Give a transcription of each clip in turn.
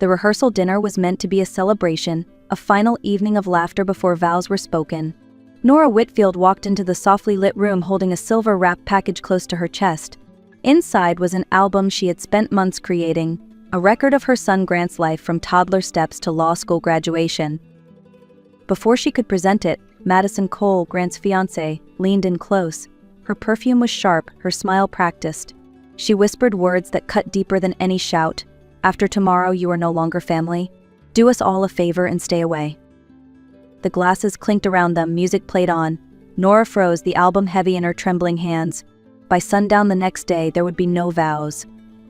The rehearsal dinner was meant to be a celebration, a final evening of laughter before vows were spoken. Nora Whitfield walked into the softly lit room holding a silver-wrapped package close to her chest. Inside was an album she had spent months creating, a record of her son Grant's life from toddler steps to law school graduation. Before she could present it, Madison Cole, Grant's fiancée, leaned in close. Her perfume was sharp, her smile practiced. She whispered words that cut deeper than any shout. "After tomorrow, you are no longer family. Do us all a favor and stay away." The glasses clinked around them, music played on. Nora froze, the album heavy in her trembling hands. By sundown the next day, there would be no vows.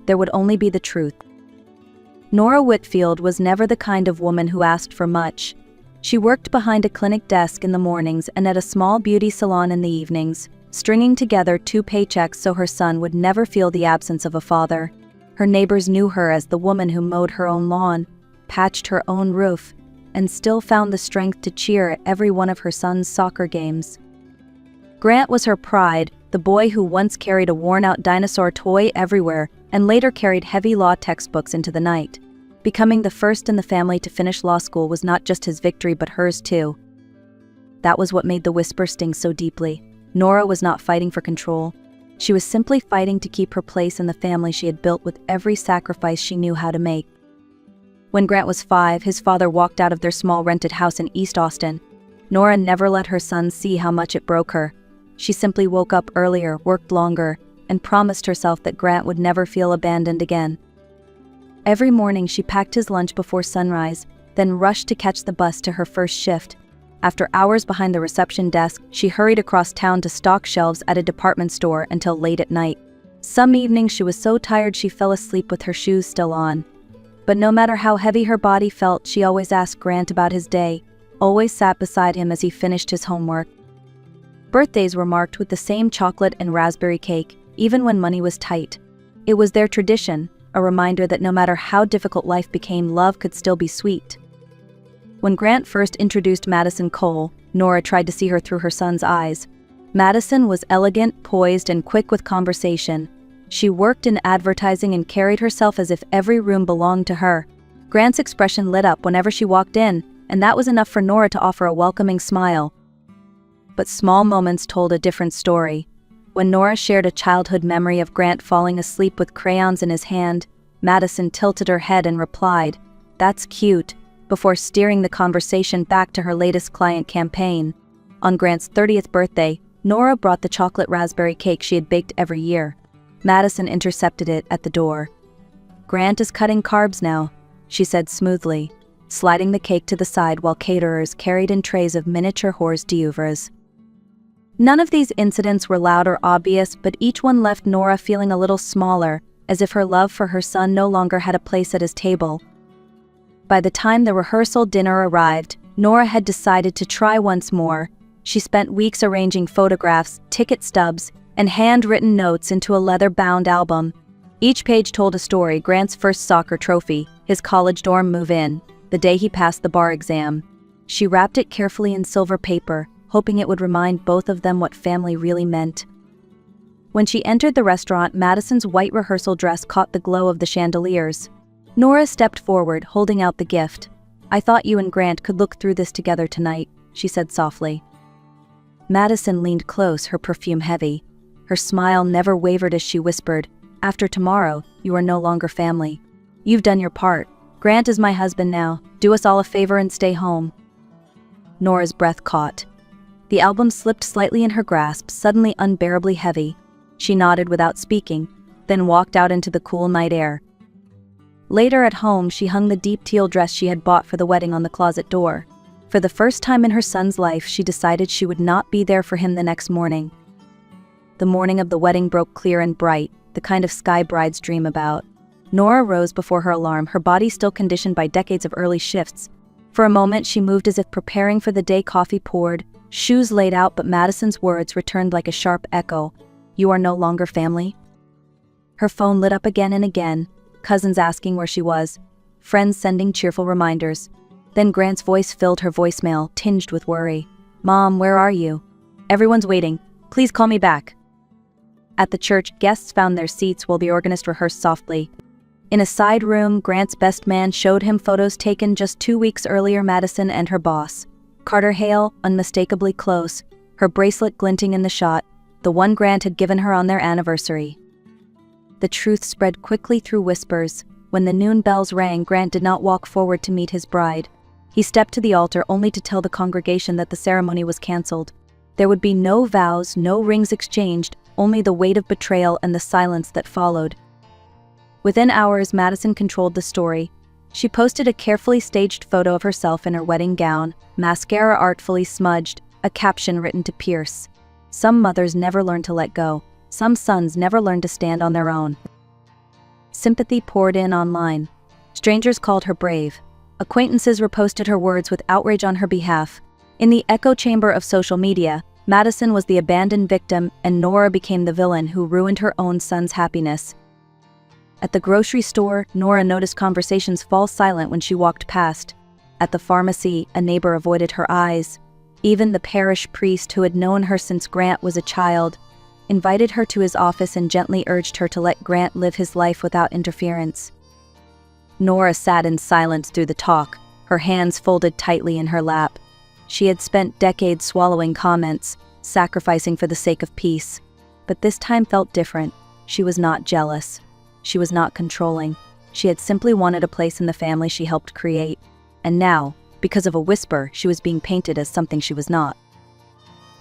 There would only be the truth. Nora Whitfield was never the kind of woman who asked for much. She worked behind a clinic desk in the mornings and at a small beauty salon in the evenings, stringing together 2 paychecks so her son would never feel the absence of a father. Her neighbors knew her as the woman who mowed her own lawn, patched her own roof, and still found the strength to cheer at every one of her son's soccer games. Grant was her pride, the boy who once carried a worn-out dinosaur toy everywhere and later carried heavy law textbooks into the night. Becoming the first in the family to finish law school was not just his victory but hers too. That was what made the whisper sting so deeply. Nora was not fighting for control. She was simply fighting to keep her place in the family she had built with every sacrifice she knew how to make. When Grant was 5, his father walked out of their small rented house in East Austin. Nora never let her son see how much it broke her. She simply woke up earlier, worked longer, and promised herself that Grant would never feel abandoned again. Every morning she packed his lunch before sunrise, then rushed to catch the bus to her first shift. After hours behind the reception desk, she hurried across town to stock shelves at a department store until late at night. Some evenings she was so tired she fell asleep with her shoes still on. But no matter how heavy her body felt, she always asked Grant about his day, always sat beside him as he finished his homework. Birthdays were marked with the same chocolate and raspberry cake, even when money was tight. It was their tradition, a reminder that no matter how difficult life became, love could still be sweet. When Grant first introduced Madison Cole, Nora tried to see her through her son's eyes. Madison was elegant, poised, and quick with conversation. She worked in advertising and carried herself as if every room belonged to her. Grant's expression lit up whenever she walked in, and that was enough for Nora to offer a welcoming smile. But small moments told a different story. When Nora shared a childhood memory of Grant falling asleep with crayons in his hand, Madison tilted her head and replied, "That's cute," before steering the conversation back to her latest client campaign. On Grant's 30th birthday, Nora brought the chocolate raspberry cake she had baked every year. Madison intercepted it at the door. "Grant is cutting carbs now," she said smoothly, sliding the cake to the side while caterers carried in trays of miniature hors d'oeuvres. None of these incidents were loud or obvious, but each one left Nora feeling a little smaller, as if her love for her son no longer had a place at his table. By the time the rehearsal dinner arrived, Nora had decided to try once more. She spent weeks arranging photographs, ticket stubs, and handwritten notes into a leather-bound album. Each page told a story: Grant's first soccer trophy, his college dorm move-in, the day he passed the bar exam. She wrapped it carefully in silver paper, hoping it would remind both of them what family really meant. When she entered the restaurant, Madison's white rehearsal dress caught the glow of the chandeliers. Nora stepped forward, holding out the gift. "I thought you and Grant could look through this together tonight," she said softly. Madison leaned close, her perfume heavy. Her smile never wavered as she whispered, "After tomorrow, you are no longer family. You've done your part. Grant is my husband now. Do us all a favor and stay home." Nora's breath caught. The album slipped slightly in her grasp, suddenly unbearably heavy. She nodded without speaking, then walked out into the cool night air. Later at home, she hung the deep teal dress she had bought for the wedding on the closet door. For the first time in her son's life, she decided she would not be there for him the next morning. The morning of the wedding broke clear and bright, the kind of sky brides dream about. Nora rose before her alarm, her body still conditioned by decades of early shifts. For a moment, she moved as if preparing for the day. Coffee poured, shoes laid out, but Madison's words returned like a sharp echo. "You are no longer family?" Her phone lit up again and again, cousins asking where she was, friends sending cheerful reminders. Then Grant's voice filled her voicemail, tinged with worry. "Mom, where are you? Everyone's waiting. Please call me back." At the church, guests found their seats while the organist rehearsed softly. In a side room, Grant's best man showed him photos taken just 2 weeks earlier. Madison and her boss, Carter Hale, unmistakably close, her bracelet glinting in the shot, the one Grant had given her on their anniversary. The truth spread quickly through whispers. When the noon bells rang, Grant did not walk forward to meet his bride. He stepped to the altar only to tell the congregation that the ceremony was canceled. There would be no vows, no rings exchanged, only the weight of betrayal and the silence that followed. Within hours, Madison controlled the story. She posted a carefully staged photo of herself in her wedding gown, mascara artfully smudged, a caption written to Pierce. Some mothers never learn to let go. Some sons never learn to stand on their own. Sympathy poured in online. Strangers called her brave. Acquaintances reposted her words with outrage on her behalf. In the echo chamber of social media, Madison was the abandoned victim and Nora became the villain who ruined her own son's happiness. At the grocery store, Nora noticed conversations fall silent when she walked past. At the pharmacy, a neighbor avoided her eyes. Even the parish priest, who had known her since Grant was a child, invited her to his office and gently urged her to let Grant live his life without interference. Nora sat in silence through the talk, her hands folded tightly in her lap. She had spent decades swallowing comments, sacrificing for the sake of peace. But this time felt different. She was not jealous. She was not controlling. She had simply wanted a place in the family she helped create. And now, because of a whisper, she was being painted as something she was not.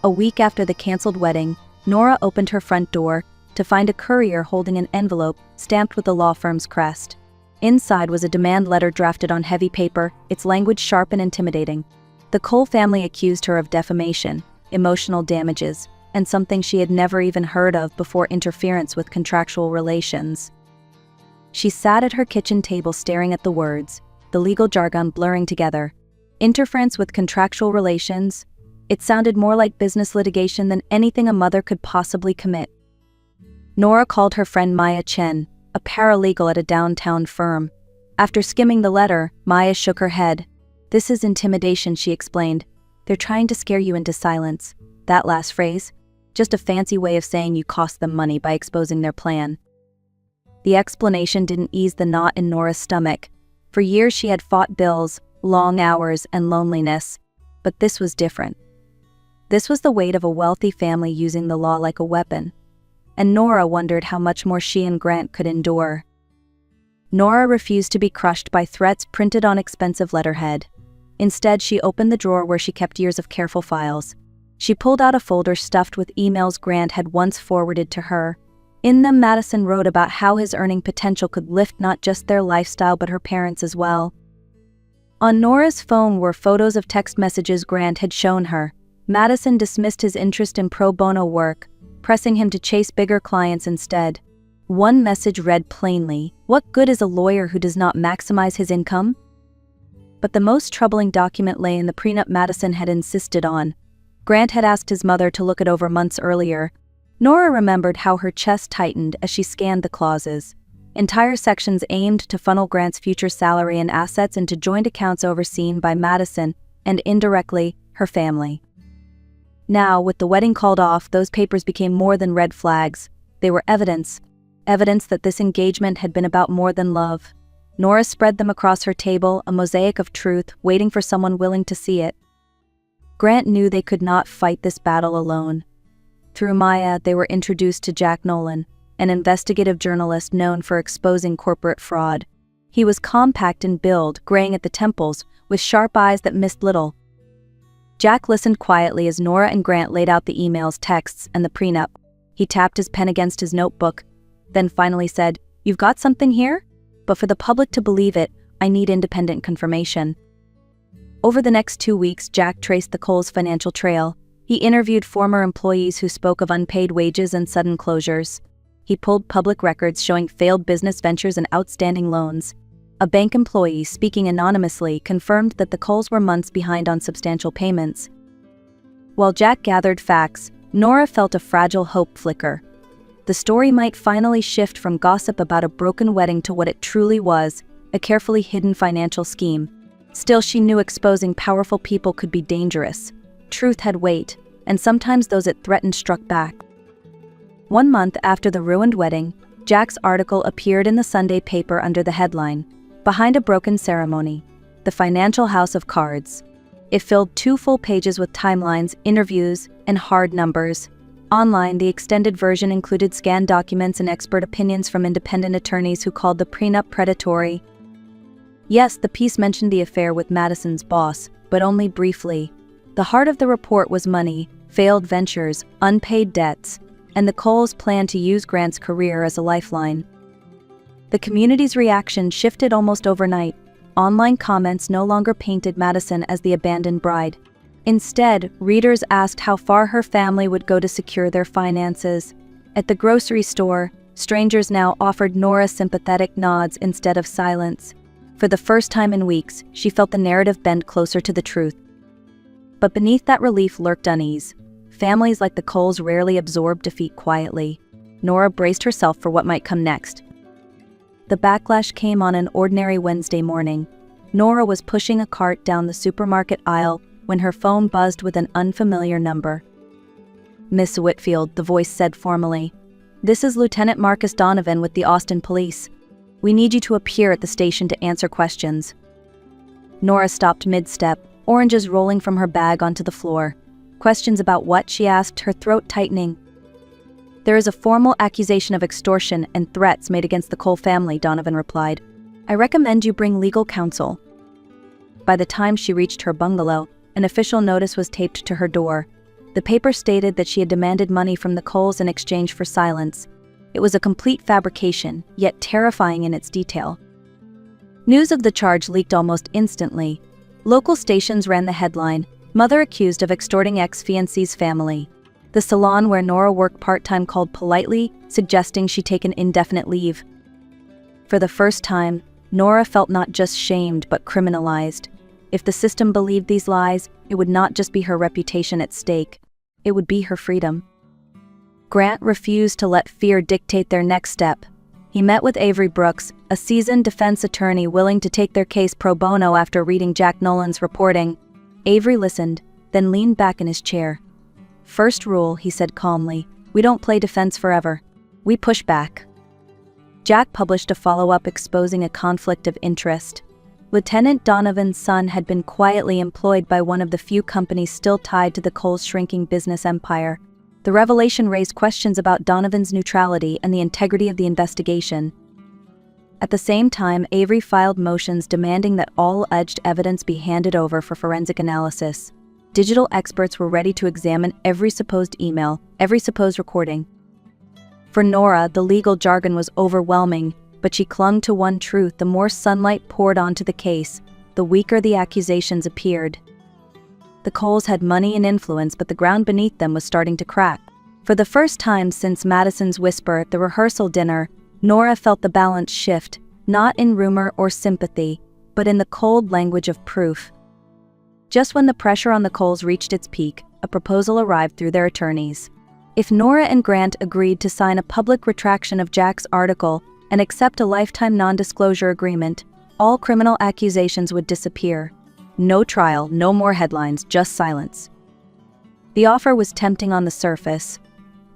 A week after the canceled wedding, Nora opened her front door to find a courier holding an envelope stamped with the law firm's crest. Inside was a demand letter drafted on heavy paper, its language sharp and intimidating. The Cole family accused her of defamation, emotional damages, and something she had never even heard of before: interference with contractual relations. She sat at her kitchen table staring at the words, the legal jargon blurring together. Interference with contractual relations. It sounded more like business litigation than anything a mother could possibly commit. Nora called her friend Maya Chen, a paralegal at a downtown firm. After skimming the letter, Maya shook her head. "This is intimidation," she explained. "They're trying to scare you into silence." That last phrase, just a fancy way of saying you cost them money by exposing their plan. The explanation didn't ease the knot in Nora's stomach. For years she had fought bills, long hours, and loneliness. But this was different. This was the weight of a wealthy family using the law like a weapon. And Nora wondered how much more she and Grant could endure. Nora refused to be crushed by threats printed on expensive letterhead. Instead, she opened the drawer where she kept years of careful files. She pulled out a folder stuffed with emails Grant had once forwarded to her. In them, Madison wrote about how his earning potential could lift not just their lifestyle but her parents as well. On Nora's phone were photos of text messages Grant had shown her. Madison dismissed his interest in pro bono work, pressing him to chase bigger clients instead. One message read plainly, "What good is a lawyer who does not maximize his income?" But the most troubling document lay in the prenup Madison had insisted on. Grant had asked his mother to look it over months earlier. Nora remembered how her chest tightened as she scanned the clauses. Entire sections aimed to funnel Grant's future salary and assets into joint accounts overseen by Madison and, indirectly, her family. Now, with the wedding called off, those papers became more than red flags. They were evidence that this engagement had been about more than love. Nora spread them across her table, a mosaic of truth, waiting for someone willing to see it. Grant knew they could not fight this battle alone. Through Maya, they were introduced to Jack Nolan, an investigative journalist known for exposing corporate fraud. He was compact in build, graying at the temples, with sharp eyes that missed little. Jack listened quietly as Nora and Grant laid out the emails, texts, and the prenup. He tapped his pen against his notebook, then finally said, "You've got something here? But for the public to believe it, I need independent confirmation." Over the next 2 weeks, Jack traced the Coles financial trail. He interviewed former employees who spoke of unpaid wages and sudden closures. He pulled public records showing failed business ventures and outstanding loans. A bank employee, speaking anonymously, confirmed that the Coles were months behind on substantial payments. While Jack gathered facts, Nora felt a fragile hope flicker. The story might finally shift from gossip about a broken wedding to what it truly was, a carefully hidden financial scheme. Still, she knew exposing powerful people could be dangerous. Truth had weight, and sometimes those it threatened struck back. 1 month after the ruined wedding, Jack's article appeared in the Sunday paper under the headline, "Behind a Broken Ceremony: The Financial House of Cards." It filled 2 full pages with timelines, interviews, and hard numbers. Online, the extended version included scanned documents and expert opinions from independent attorneys who called the prenup predatory. Yes, the piece mentioned the affair with Madison's boss, but only briefly. The heart of the report was money, failed ventures, unpaid debts, and the Coles' plan to use Grant's career as a lifeline. The community's reaction shifted almost overnight. Online comments no longer painted Madison as the abandoned bride. Instead, readers asked how far her family would go to secure their finances. At the grocery store, strangers now offered Nora sympathetic nods instead of silence. For the first time in weeks, she felt the narrative bend closer to the truth. But beneath that relief lurked unease. Families like the Coles rarely absorbed defeat quietly. Nora braced herself for what might come next. The backlash came on an ordinary Wednesday morning. Nora was pushing a cart down the supermarket aisle when her phone buzzed with an unfamiliar number. "Miss Whitfield," the voice said formally. "This is Lieutenant Marcus Donovan with the Austin Police. We need you to appear at the station to answer questions." Nora stopped mid-step, oranges rolling from her bag onto the floor. "Questions about what?" she asked, her throat tightening. "There is a formal accusation of extortion and threats made against the Cole family," Donovan replied. "I recommend you bring legal counsel." By the time she reached her bungalow, an official notice was taped to her door. The paper stated that she had demanded money from the Coles in exchange for silence. It was a complete fabrication, yet terrifying in its detail. News of the charge leaked almost instantly. Local stations ran the headline, "Mother accused of extorting ex-fiancé's family." The salon where Nora worked part-time called politely, suggesting she take an indefinite leave. For the first time, Nora felt not just shamed but criminalized. If the system believed these lies, it would not just be her reputation at stake, it would be her freedom. Grant refused to let fear dictate their next step. He met with Avery Brooks, a seasoned defense attorney willing to take their case pro bono after reading Jack Nolan's reporting. Avery listened, then leaned back in his chair. "First rule," he said calmly, "we don't play defense forever. We push back." Jack published a follow-up exposing a conflict of interest. Lieutenant Donovan's son had been quietly employed by one of the few companies still tied to the Coles' shrinking business empire. The revelation raised questions about Donovan's neutrality and the integrity of the investigation. At the same time, Avery filed motions demanding that all alleged evidence be handed over for forensic analysis. Digital experts were ready to examine every supposed email, every supposed recording. For Nora, the legal jargon was overwhelming, but she clung to one truth: the more sunlight poured onto the case, the weaker the accusations appeared. The Coles had money and influence, but the ground beneath them was starting to crack. For the first time since Madison's whisper at the rehearsal dinner, Nora felt the balance shift, not in rumor or sympathy, but in the cold language of proof. Just when the pressure on the Coles reached its peak, a proposal arrived through their attorneys. If Nora and Grant agreed to sign a public retraction of Jack's article and accept a lifetime non-disclosure agreement, all criminal accusations would disappear. No trial, no more headlines, just silence. The offer was tempting on the surface.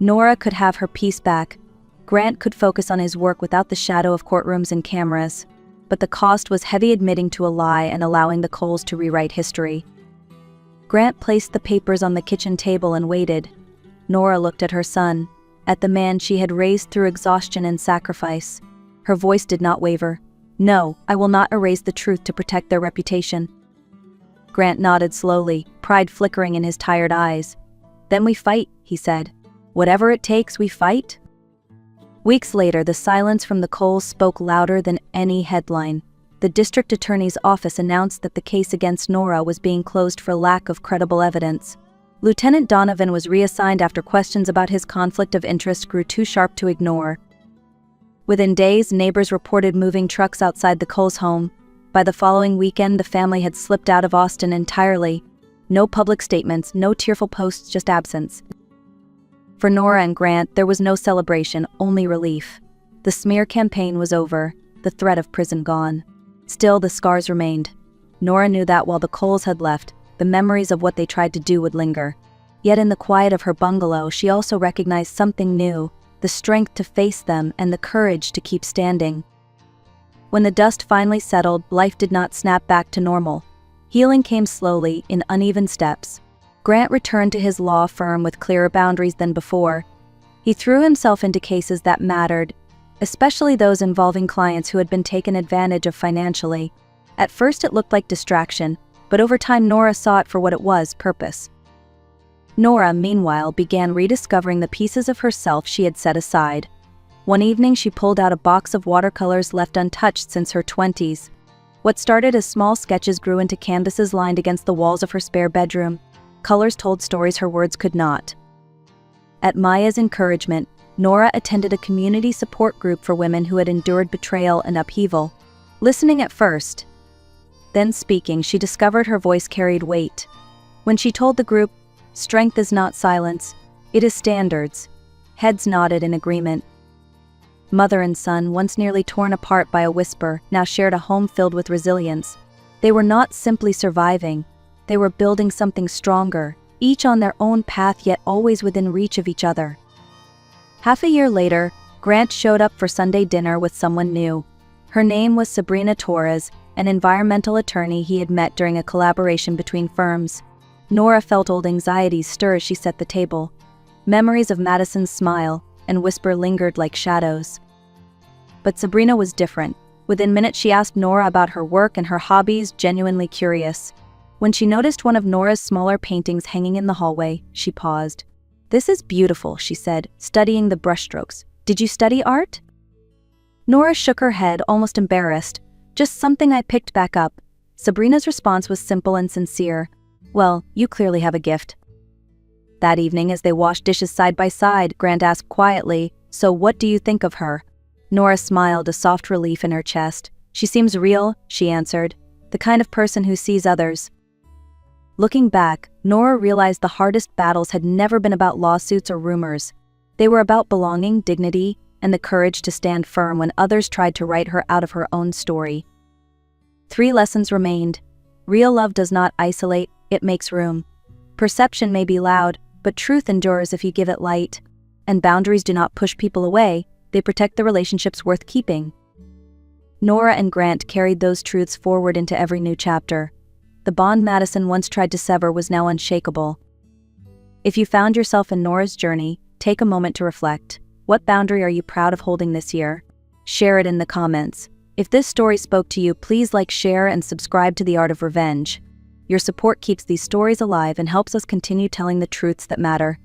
Nora could have her peace back. Grant could focus on his work without the shadow of courtrooms and cameras. But the cost was heavy, admitting to a lie and allowing the Coles to rewrite history. Grant placed the papers on the kitchen table and waited. Nora looked at her son, at the man she had raised through exhaustion and sacrifice. Her voice did not waver. "No, I will not erase the truth to protect their reputation." Grant nodded slowly, pride flickering in his tired eyes. "Then we fight," he said. "Whatever it takes, we fight." Weeks later, the silence from the Coles spoke louder than any headline. The district attorney's office announced that the case against Nora was being closed for lack of credible evidence. Lieutenant Donovan was reassigned after questions about his conflict of interest grew too sharp to ignore. Within days, neighbors reported moving trucks outside the Coles home. By the following weekend, the family had slipped out of Austin entirely. No public statements, no tearful posts, just absence. For Nora and Grant, there was no celebration, only relief. The smear campaign was over, the threat of prison gone. Still, the scars remained. Nora knew that while the Coles had left, the memories of what they tried to do would linger. Yet in the quiet of her bungalow, she also recognized something new. the strength to face them, and the courage to keep standing. When the dust finally settled, life did not snap back to normal. Healing came slowly, in uneven steps. Grant returned to his law firm with clearer boundaries than before. He threw himself into cases that mattered, especially those involving clients who had been taken advantage of financially. At first it looked like distraction, but over time Nora saw it for what it was: purpose. Nora, meanwhile, began rediscovering the pieces of herself she had set aside. One evening she pulled out a box of watercolors left untouched since her 20s. What started as small sketches grew into canvases lined against the walls of her spare bedroom. Colors told stories her words could not. At Maya's encouragement, Nora attended a community support group for women who had endured betrayal and upheaval. Listening at first, then speaking, she discovered her voice carried weight. When she told the group, "Strength is not silence, it is standards," heads nodded in agreement. Mother and son, once nearly torn apart by a whisper, now shared a home filled with resilience. They were not simply surviving, they were building something stronger, each on their own path yet always within reach of each other. Half a year later, Grant showed up for Sunday dinner with someone new. Her name was Sabrina Torres, an environmental attorney he had met during a collaboration between firms. Nora felt old anxieties stir as she set the table. Memories of Madison's smile and whisper lingered like shadows. But Sabrina was different. Within minutes she asked Nora about her work and her hobbies, genuinely curious. When she noticed one of Nora's smaller paintings hanging in the hallway, she paused. "This is beautiful," she said, studying the brushstrokes. "Did you study art?" Nora shook her head, almost embarrassed. "Just something I picked back up." Sabrina's response was simple and sincere. "Well, you clearly have a gift." That evening, as they washed dishes side by side, Grant asked quietly, "So what do you think of her?" Nora smiled, a soft relief in her chest. "She seems real," she answered. "The kind of person who sees others." Looking back, Nora realized the hardest battles had never been about lawsuits or rumors. They were about belonging, dignity, and the courage to stand firm when others tried to write her out of her own story. 3 lessons remained. Real love does not isolate, it makes room. Perception may be loud, but truth endures if you give it light. And boundaries do not push people away, they protect the relationships worth keeping. Nora and Grant carried those truths forward into every new chapter. The bond Madison once tried to sever was now unshakable. If you found yourself in Nora's journey, take a moment to reflect. What boundary are you proud of holding this year? Share it in the comments. If this story spoke to you, please like, share, and subscribe to The Art of Revenge. Your support keeps these stories alive and helps us continue telling the truths that matter.